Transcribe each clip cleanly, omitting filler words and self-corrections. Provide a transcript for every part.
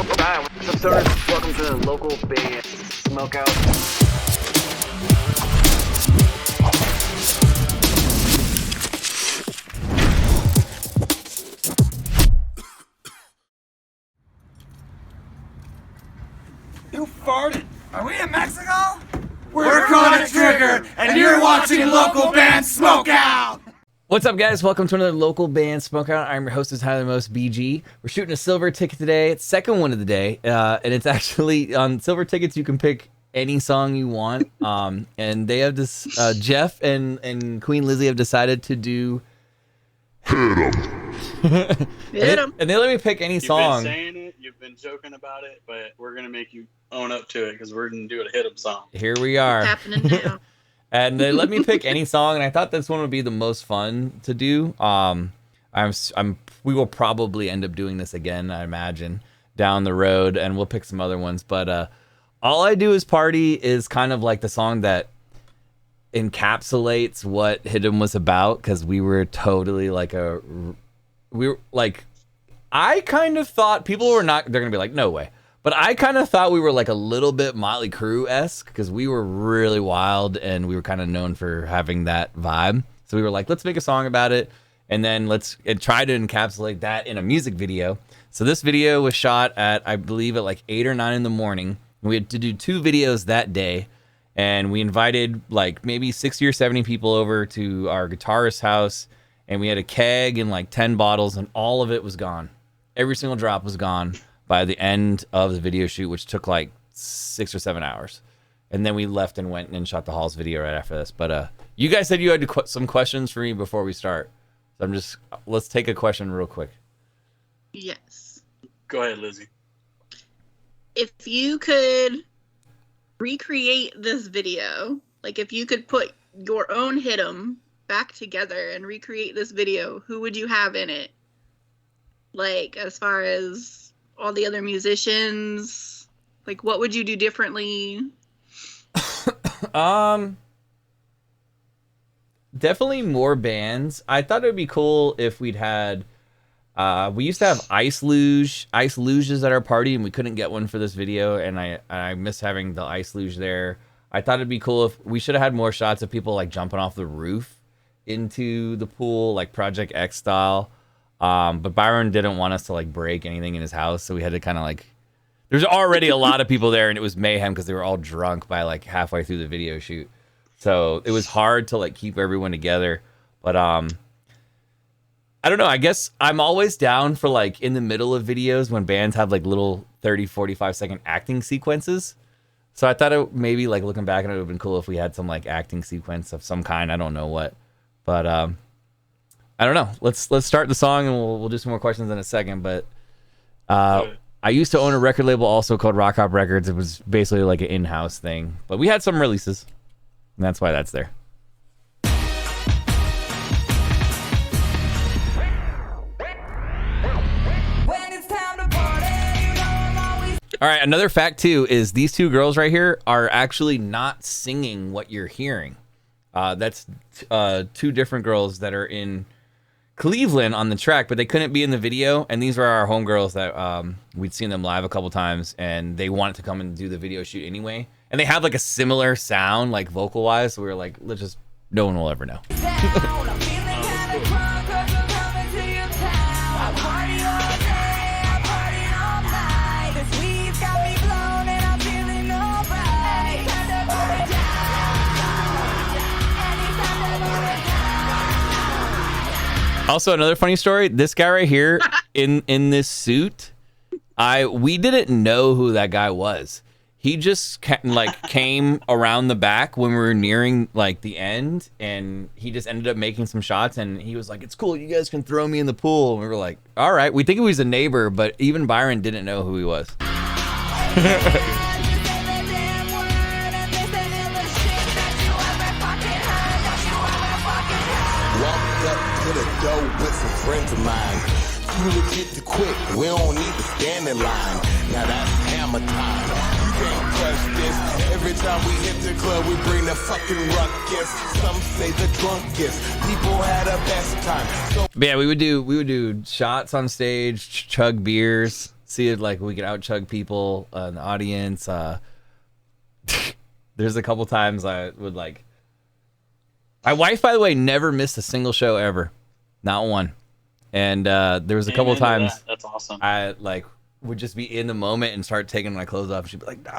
Hi, what's up, stoners? Welcome to the local band Smokeout. You farted. Are we in Mexico? We're Chronic Trigger, and you're watching local band Smokeout. What's up, guys? Welcome to another local band Smokeout. I'm your host, is Highly Most BG. We're shooting a silver ticket today. It's the second one of the day, and it's actually on silver tickets. You can pick any song you want, and they have this. Jeff and Queen Lizzie have decided to do Hitm. And they let me pick any song. You've been saying it, you've been joking about it, but we're gonna make you own up to it because we're gonna do a Hitm song. Here we are. It's happening now. And they let me pick any song, and I thought this one would be the most fun to do. We will probably end up doing this again, I imagine, down the road, and we'll pick some other ones. But All I Do Is Party is kind of like the song that encapsulates what Hitm was about, because we were totally like I kind of thought people were not, they're gonna be like, no way. But I kind of thought we were like a little bit Motley Crue-esque, because we were really wild and we were kind of known for having that vibe. So we were like, let's make a song about it, and then let's try to encapsulate that in a music video. So this video was shot at, I believe, at like 8 or 9 in the morning. We had to do 2 videos that day, and we invited like maybe 60 or 70 people over to our guitarist's house, and we had a keg and like 10 bottles, and all of it was gone. Every single drop was gone by the end of the video shoot, which took like 6 or 7 hours. And then we left and went and shot the Halls video right after this. But you guys said you had some questions for me before we start. So let's take a question real quick. Yes. Go ahead, Lizzie. If you could recreate this video, like if you could put your own Hitm back together and recreate this video, who would you have in it? Like, as far as all the other musicians, like, what would you do differently? Definitely more bands. I thought it would be cool if we'd had, we used to have ice luges at our party, and we couldn't get one for this video, and I miss having the ice luge there. I thought it'd be cool if we should have had more shots of people like jumping off the roof into the pool, like Project X style. But Byron didn't want us to like break anything in his house, so we had to kind of like, there's already a lot of people there, and it was mayhem because they were all drunk by like halfway through the video shoot. So it was hard to like keep everyone together. But I don't know, I guess I'm always down for like in the middle of videos when bands have like little 30-45 second acting sequences. So I thought it maybe like looking back, it would have been cool if we had some like acting sequence of some kind. I don't know what, but I don't know. Let's start the song, and we'll do some more questions in a second. But I used to own a record label also called Rock Hop Records. It was basically like an in-house thing, but we had some releases, and that's why that's there. All right, another fact too is these 2 girls right here are actually not singing what you're hearing. That's 2 different girls that are in Cleveland on the track, but they couldn't be in the video, and these were our homegirls that we'd seen them live a couple times, and they wanted to come and do the video shoot anyway, and they have like a similar sound, like vocal wise, so we were like, let's just, no one will ever know. Also, another funny story, this guy right here in this suit, we didn't know who that guy was. He just came around the back when we were nearing like the end, and he just ended up making some shots, and he was like, it's cool, you guys can throw me in the pool. And we were like, all right. We think he was a neighbor, but even Byron didn't know who he was. To the door with some friends of mine. You legit to quick, we don't need to stand in line. Now that's hammer time. You can't touch this. Every time we hit the club, we bring the fucking ruckus. Some say the drunkest. People had a best time. So but yeah, we would do shots on stage, chug beers, see if like we could out chug people in the audience. There's a couple times I would like. My wife, by the way, never missed a single show ever, not one. And there was a couple times that's awesome. I like would just be in the moment and start taking my clothes off. And she'd be like, no.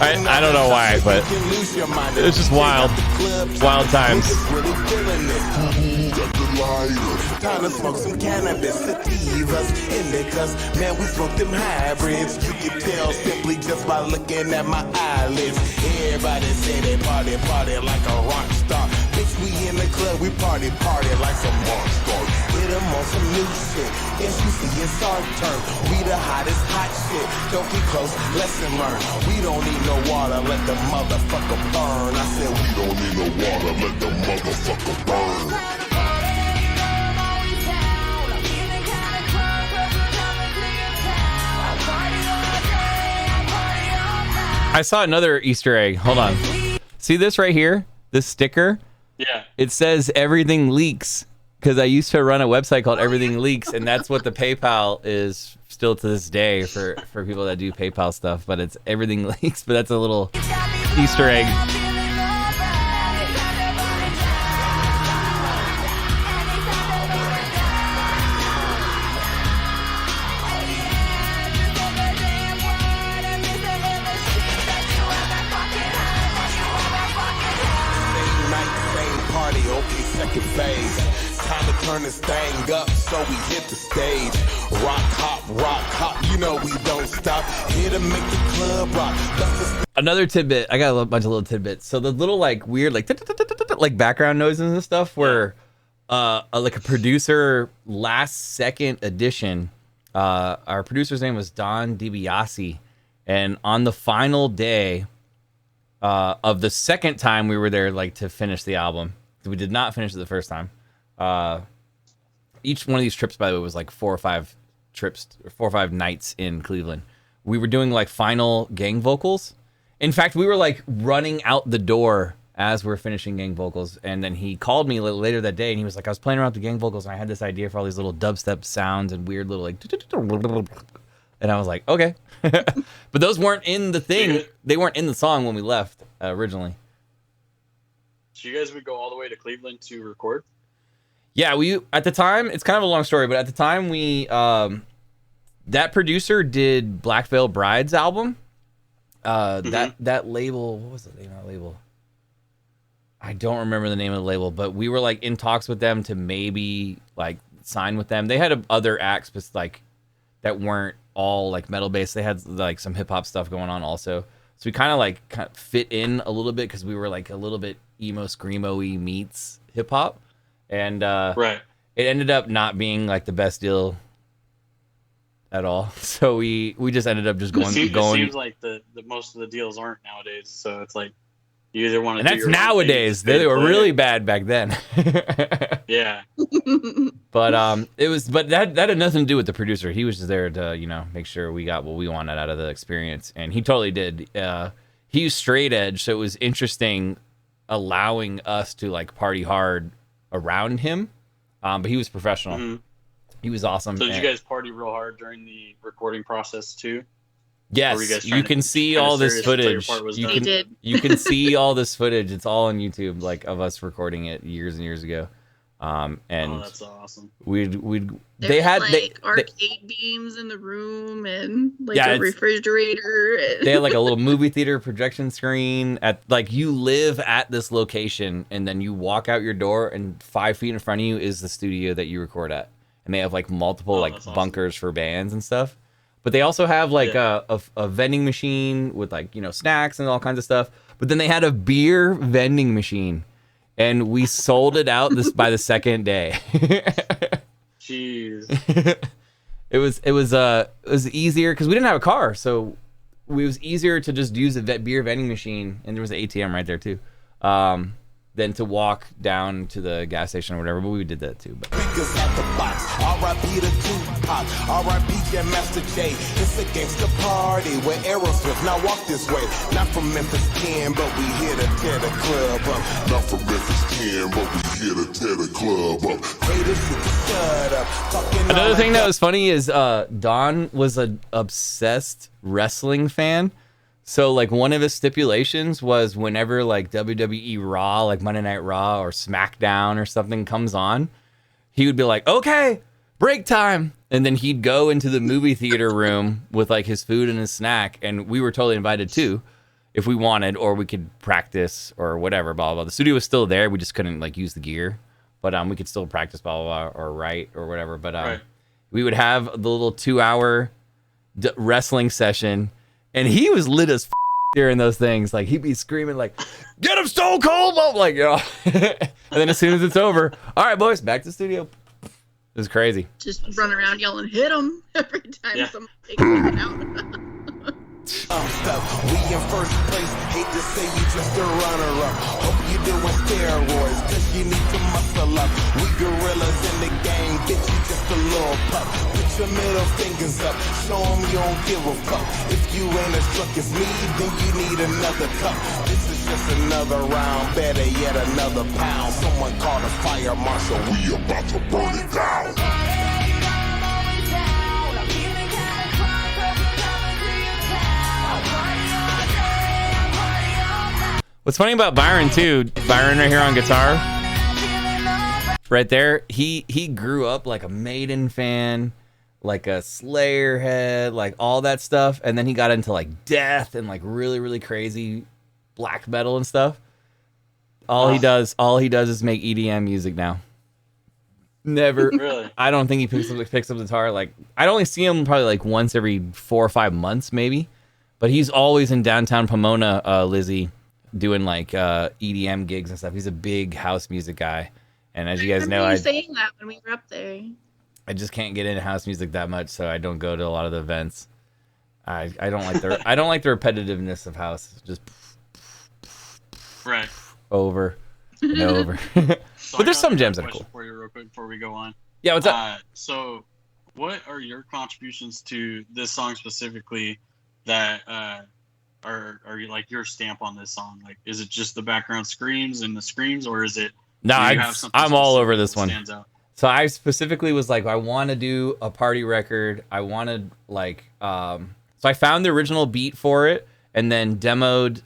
I don't know why, but it was just wild times. Time to smoke some cannabis, sativas, indicas. Man, we smoke them hybrids. You can tell simply just by looking at my eyelids. Everybody say they party like a rock star. Bitch, we in the club, we party like some rock stars. Hit 'em on some new shit. Yes, you see it's our turn. We the hottest hot shit. Don't get close, lesson learned. We don't need no water, let the motherfucker burn. I said we don't need no water, let the motherfucker burn. I saw another Easter egg. Hold on. See this right here? This sticker? Yeah. It says everything leaks because I used to run a website called Everything Leaks, and that's what the PayPal is still to this day for people that do PayPal stuff. But it's Everything Leaks. But that's a little Easter egg. Second phase, time to turn this thing up, so we hit the stage. Rock hop, you know we don't stop. Here to make the club rock. Another tidbit. I got a bunch of little tidbits. So the little like weird like background noises and stuff were like a producer last second edition. Our producer's name was Don DiBiase, and on the final day of the second time we were there, like to finish the album. We did not finish it the first time. Each one of these trips, by the way, was like 4 or 5 nights in Cleveland. We were doing like final gang vocals. In fact, we were like running out the door as we're finishing gang vocals. And then he called me a little later that day and he was like, I was playing around with the gang vocals and I had this idea for all these little dubstep sounds and weird little like, and I was like, okay. But those weren't in the thing. They weren't in the song when we left originally. So you guys would go all the way to Cleveland to record? Yeah, we at the time, it's kind of a long story, but at the time we that producer did Black Veil Bride's album. That label, what was the name of that label? I don't remember the name of the label, but we were like in talks with them to maybe like sign with them. They had other acts but like that weren't all like metal based. They had like some hip hop stuff going on also. So we kind of fit in a little bit because we were like a little bit emo screamo-y meets hip hop, and right. It ended up not being like the best deal at all. So we just ended up just going. It seems like the most of the deals aren't nowadays. So it's like you either want to. And that's nowadays. They were really bad back then. Yeah. But that had nothing to do with the producer. He was just there to make sure we got what we wanted out of the experience, and he totally did. He was straight edge, so it was interesting allowing us to like party hard around him. But he was professional. Mm-hmm. He was awesome. So did you guys party real hard during the recording process too? Yes, you can see all this footage. You can see all this footage. It's all on YouTube, like of us recording it years and years ago. And that's awesome. They had arcade beams in the room and like a refrigerator. They had like a little movie theater projection screen at like you live at this location and then you walk out your door and 5 feet in front of you is the studio that you record at. And they have like multiple bunkers for bands and stuff. But they also have like a vending machine with like, snacks and all kinds of stuff. But then they had a beer vending machine. And we sold it out by the second day. Jeez. It was easier because we didn't have a car, so it was easier to just use a beer vending machine, and there was an ATM right there too, than to walk down to the gas station or whatever. But we did that too. But. niggas out the box. R.I.P. to Tupac, R.I.P. Jam Master Jay. It's a gangsta party with Aerosmith. Now walk this way. Not from Memphis 10, but we here to tear the club up. Not from Memphis 10, but we here to tear the club up. Haters, you can shut up. Talking Another all thing that that was funny is Don was an obsessed wrestling fan. So like one of his stipulations was whenever like WWE Raw, like Monday Night Raw or SmackDown or something comes on, he would be like, okay, break time. And then he'd go into the movie theater room with like his food and his snack. And we were totally invited too, if we wanted, or we could practice or whatever, blah, blah. The studio was still there. We just couldn't like use the gear, but we could still practice, blah, blah, blah, or write or whatever. But Right. we would have the little 2-hour wrestling session. And he was lit as during those things. Like he'd be screaming like, "Get him, Stone Cold!" I'm like, yo. And then as soon as it's over, all right, boys, back to the studio. It was crazy. Just run around yelling, "Hit him!" every time Yeah. someone takes it out. stuff. We in first place. Hate to say you just a runner-up. Hope you doing steroids, cause you need to muscle up. We gorillas in the game, bitch, you just a little pup. Put your middle fingers up, show 'em you don't give a fuck. If you ain't as drunk as me, then you need another cup. This is just another round, better yet another pound. Someone call the fire marshal, we about to burn it down. What's funny about Byron too, Byron right here on guitar, right there, he grew up like a Maiden fan, like a Slayer head, like all that stuff, and then he got into like death and like really, really crazy black metal and stuff. All he does is make EDM music now. Never. Really? I don't think he picks up the guitar. Like I'd only see him probably like once every 4 or 5 months maybe, but he's always in downtown Pomona, Lizzie, doing like EDM gigs and stuff. He's a big house music guy, and as you guys know, I saying that when we were up there. I just can't get into house music that much, so I don't go to a lot of the events. I don't like the I don't like the repetitiveness of house. Just Right. over and over. So But there's I got some a gems that are question cool. for you real quick before we go on. Yeah, what's up? So, what are your contributions to this song specifically that are like your stamp on this song? Like, is it just the background screams and the screams, or is it? No, do you have something I'm all specific over this that one. Stands out? So I specifically was like, I want to do a party record. I wanted like, so I found the original beat for it and then demoed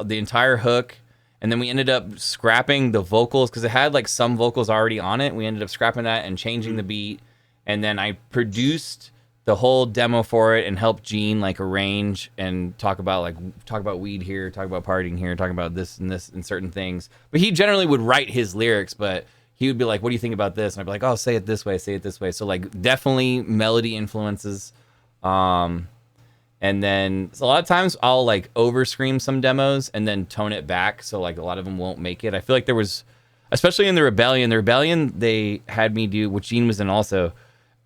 the entire hook. And then we ended up scrapping the vocals because it had like some vocals already on it. We ended up scrapping that and changing the beat. And then I produced the whole demo for it and helped Gene like arrange and talk about weed here, talk about partying here, talk about this and certain things. But he generally would write his lyrics, but he would be like, "What do you think about this?" And I'd be like, "Oh, say it this way, say it this way." So like definitely melody influences. And then so a lot of times I'll like over scream some demos and then tone it back. So like a lot of them won't make it. I feel like there was, especially in the Rebellion they had me do, which Gene was in also.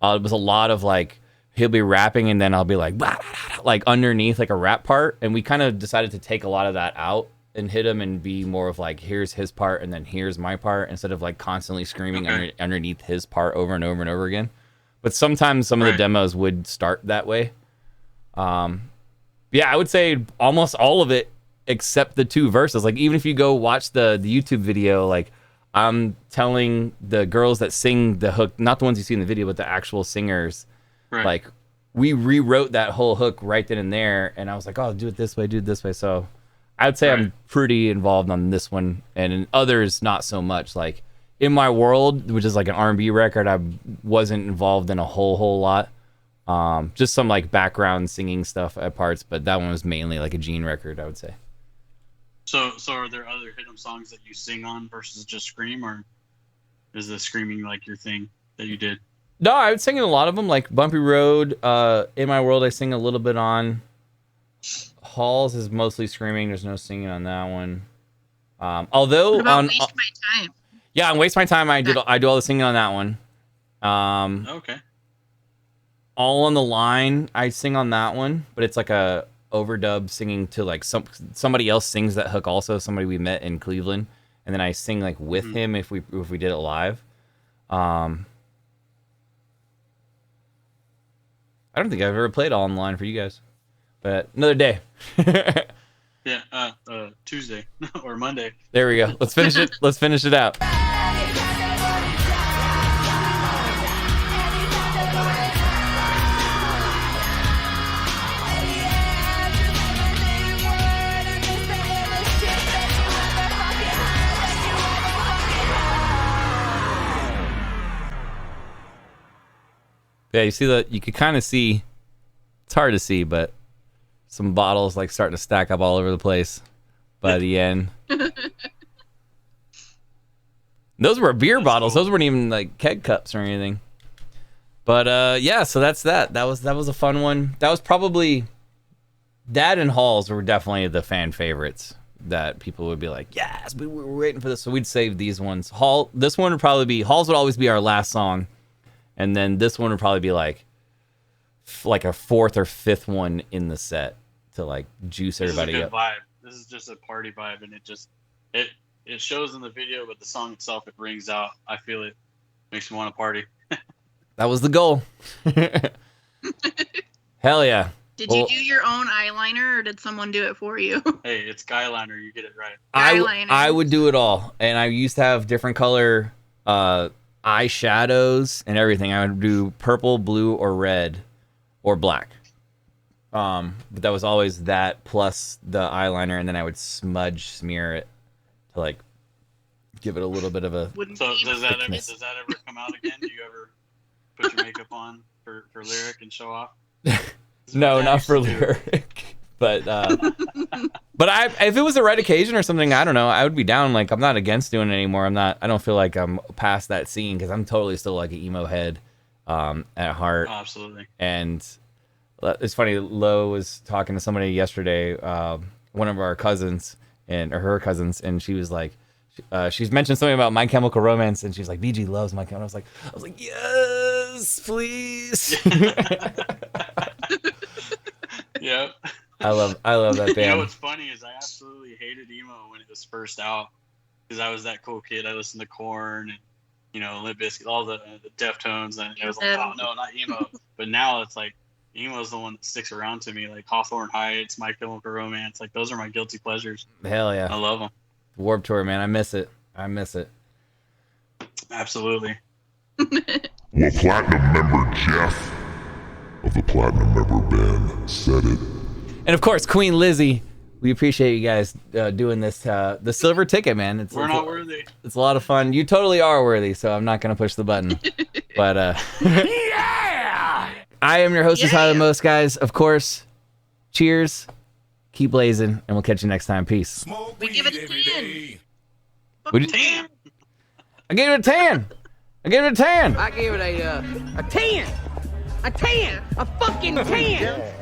It was a lot of like, he'll be rapping and then I'll be like, blah, blah, blah, like underneath like a rap part. And we kind of decided to take a lot of that out and hit him and be more of like, here's his part and then here's my part, instead of like constantly screaming underneath his part over and over and over again. But sometimes some of the demos would start that way. Yeah, I would say almost all of it except the 2 verses. Like even if you go watch the YouTube video, like I'm telling the girls that sing the hook, not the ones you see in the video, but the actual singers, like we rewrote that whole hook right then and there. And I was like, oh, do it this way, do it this way. So I'd say I'm pretty involved on this one, and in others, not so much. Like In My World, which is like an R&B record, I wasn't involved in a whole lot. Just some like background singing stuff at parts, but that one was mainly like a Gene record, I would say. So are there other Hitm songs that you sing on versus just scream, or is the screaming like your thing that you did? No, I would sing in a lot of them, like Bumpy Road, In My World I sing a little bit on. Halls is mostly screaming, there's no singing on that one. Although What about on Waste My Time? yeah, on Waste My Time I do all the singing on that one. Okay. All on the Line, I sing on that one, but it's like a overdub singing to like somebody else sings that hook also, somebody we met in Cleveland, and then I sing like with him if we did it live. I don't think I've ever played online for you guys, but another day. Yeah, Tuesday or Monday. There we go. Let's finish it. Let's finish it out. Yeah, you see that? You could kind of see. It's hard to see, but some bottles like starting to stack up all over the place by the end. Those were beer bottles. Those weren't even like keg cups or anything. But yeah, so that's that. That was a fun one. That was probably Dad and Halls were definitely the fan favorites that people would be like, yes, we were waiting for this. So we'd save these ones. This one would probably be Halls would always be our last song, and then this one would probably be like a fourth or fifth one in the set to like juice everybody This is a up. good vibe. This is just a party vibe, and it shows in the video, but the song itself, it rings out. I feel it makes me want to party. That was the goal. Hell yeah. Did you do your own eyeliner, or did someone do it for you? Hey, it's Skyliner. You get it right. I would do it all, and I used to have different color eyeshadows and everything. I would do purple, blue, or red, or black. But that was always that plus the eyeliner, and then I would smear it to like give it a little bit of a. So does that ever come out again? Do you ever put your makeup on for lyric and show off? No, not for lyric. But if it was the right occasion or something, I don't know, I would be down. Like, I'm not against doing it anymore. I don't feel like I'm past that scene, because I'm totally still like an emo head at heart. Oh, absolutely. And it's funny, Lo was talking to somebody yesterday, one of our cousins or her cousins, and she was like, she's mentioned something about My Chemical Romance, and she's like, BG loves My Chemical. I was like, yes, please. Yep. I love that band. You know what's funny is I absolutely hated emo when it was first out, because I was that cool kid. I listened to Korn and Limp Bizkit, all the Deftones, and it was like, oh no, not emo. But now it's like emo's the one that sticks around to me, like Hawthorne Heights, My Chemical Romance. Like, those are my guilty pleasures. Hell yeah, I love them. Warped Tour, man, I miss it. Absolutely. Well, Platinum member Jeff of the Platinum member band said it. And of course, Queen Lizzie, we appreciate you guys doing this. The silver ticket, man. We're not worthy. It's a lot of fun. You totally are worthy, so I'm not gonna push the button. But yeah, I am your host, is High the Most, guys. Of course, cheers, keep blazing, and we'll catch you next time. Peace. We give it a 10. Damn. I gave it a 10. I gave it a 10. I gave it a 10. A 10. A fucking 10.